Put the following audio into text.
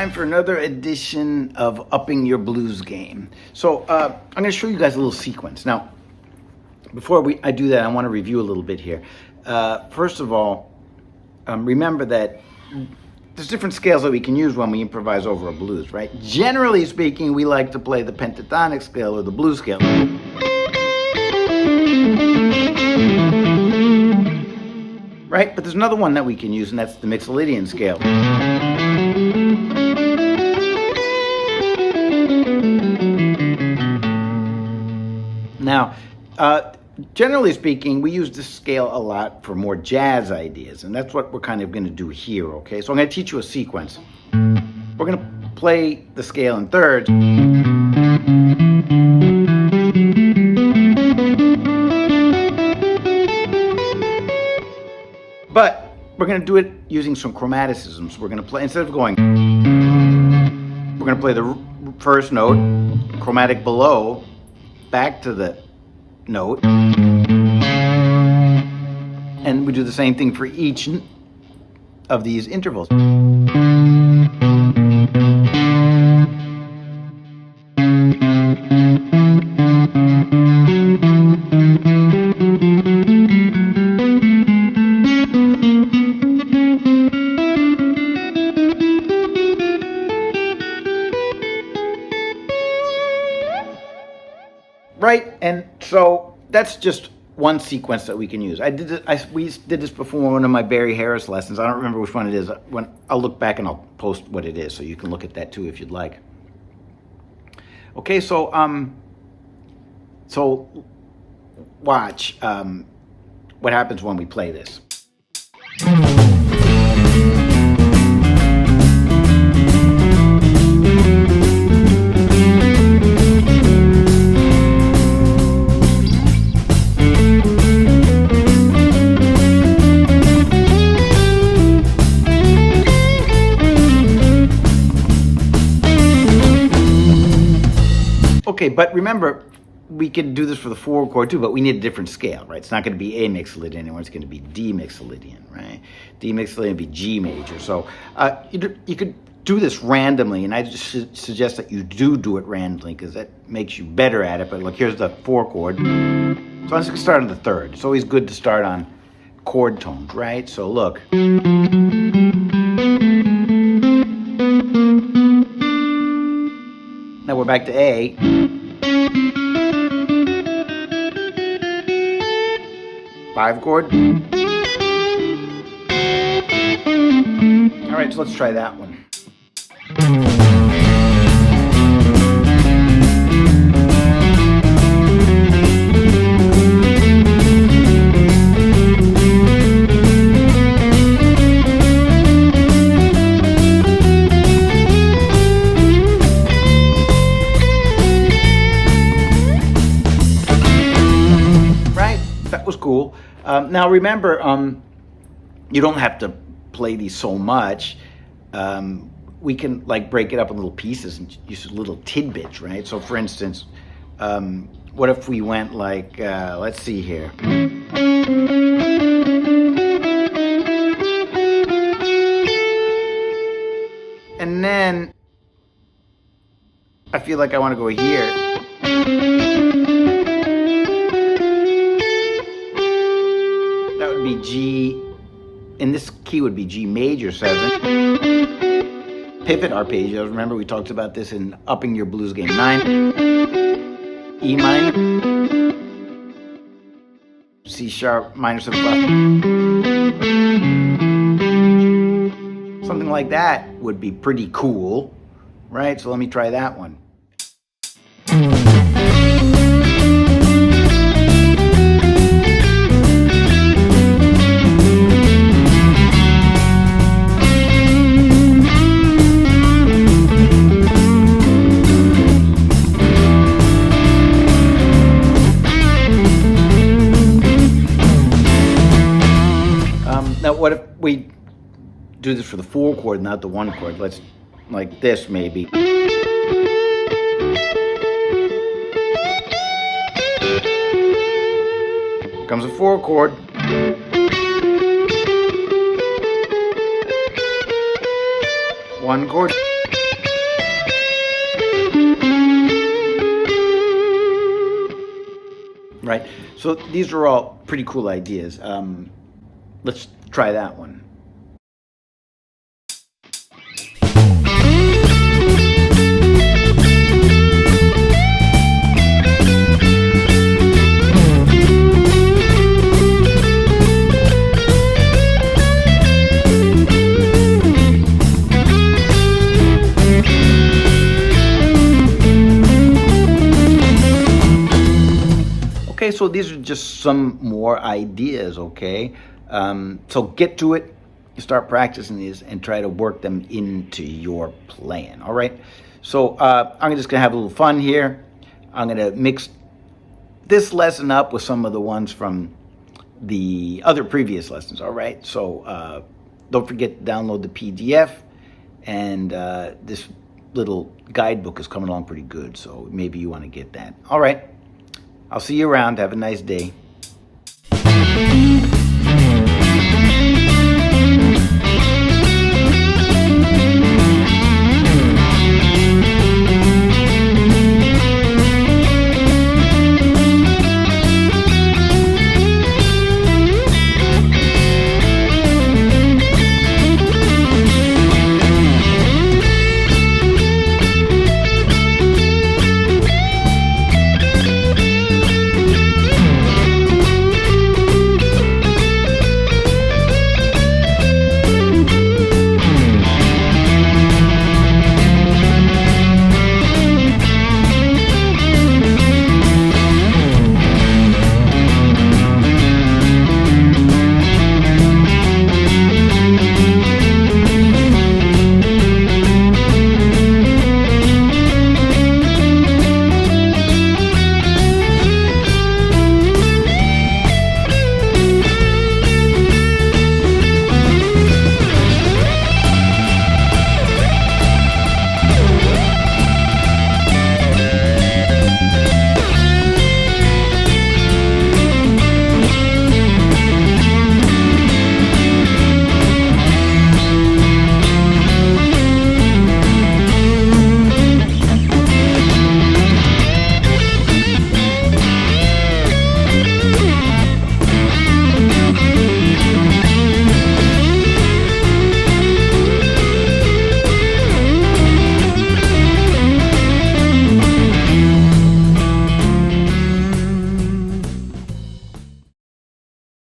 time for another edition of Upping Your Blues Game. So I'm going to show you guys a little sequence. Now, before I do that, I want to review a little bit here. First of all, remember that there's different scales that we can use when we improvise over a blues, right? Generally speaking, we like to play the pentatonic scale or the blues scale. Right? But there's another one that we can use, and that's the Mixolydian scale. Now, generally speaking, we use this scale a lot for more jazz ideas, and that's what we're kind of going to do here, okay? So I'm going to teach you a sequence. We're going to play the scale in thirds. But we're going to do it using some chromaticisms. We're going to play, instead of going, we're going to play the first note, chromatic below, back to the note. And we do the same thing for each of these intervals. Right, and so that's just one sequence that we can use. We did this before one of my Barry Harris lessons. I don't remember which one it is. I'll look back and I'll post what it is, so you can look at that too if you'd like. Okay, so watch what happens when we play this. Okay, but remember, we could do this for the 4 chord too, but we need a different scale, right? It's not going to be A Mixolydian anymore, it's going to be D Mixolydian, right? D Mixolydian would be G major. So you could do this randomly, and I just suggest that you do it randomly because that makes you better at it. But look, here's the 4 chord. So I'm just going to start on the 3rd. It's always good to start on chord tones, right? So look. Now we're back to A. Five chord. All right, so let's try that one. Cool. Now remember, you don't have to play these so much. We can like break it up in little pieces and use little tidbits, right? So for instance, what if we went like, let's see here. And then I feel like I want to go here. Be G, in this key would be G major 7. Pivot arpeggios, remember we talked about this in Upping Your Blues Game 9. E minor. C sharp minor 7 5. Something like that would be pretty cool, right? So let me try that one. Now, what if we do this for the 4 chord, not the 1 chord? Let's, like this maybe. Comes a 4 chord. 1 chord. So these are all pretty cool ideas. Let's try that one. Okay, so these are just some more ideas, okay? So get to it, start practicing these, and try to work them into your plan, all right? So I'm just gonna have a little fun here. I'm gonna mix this lesson up with some of the ones from the other previous lessons, all right? So don't forget to download the PDF, and this little guidebook is coming along pretty good, so maybe you wanna get that. All right. I'll see you around. Have a nice day.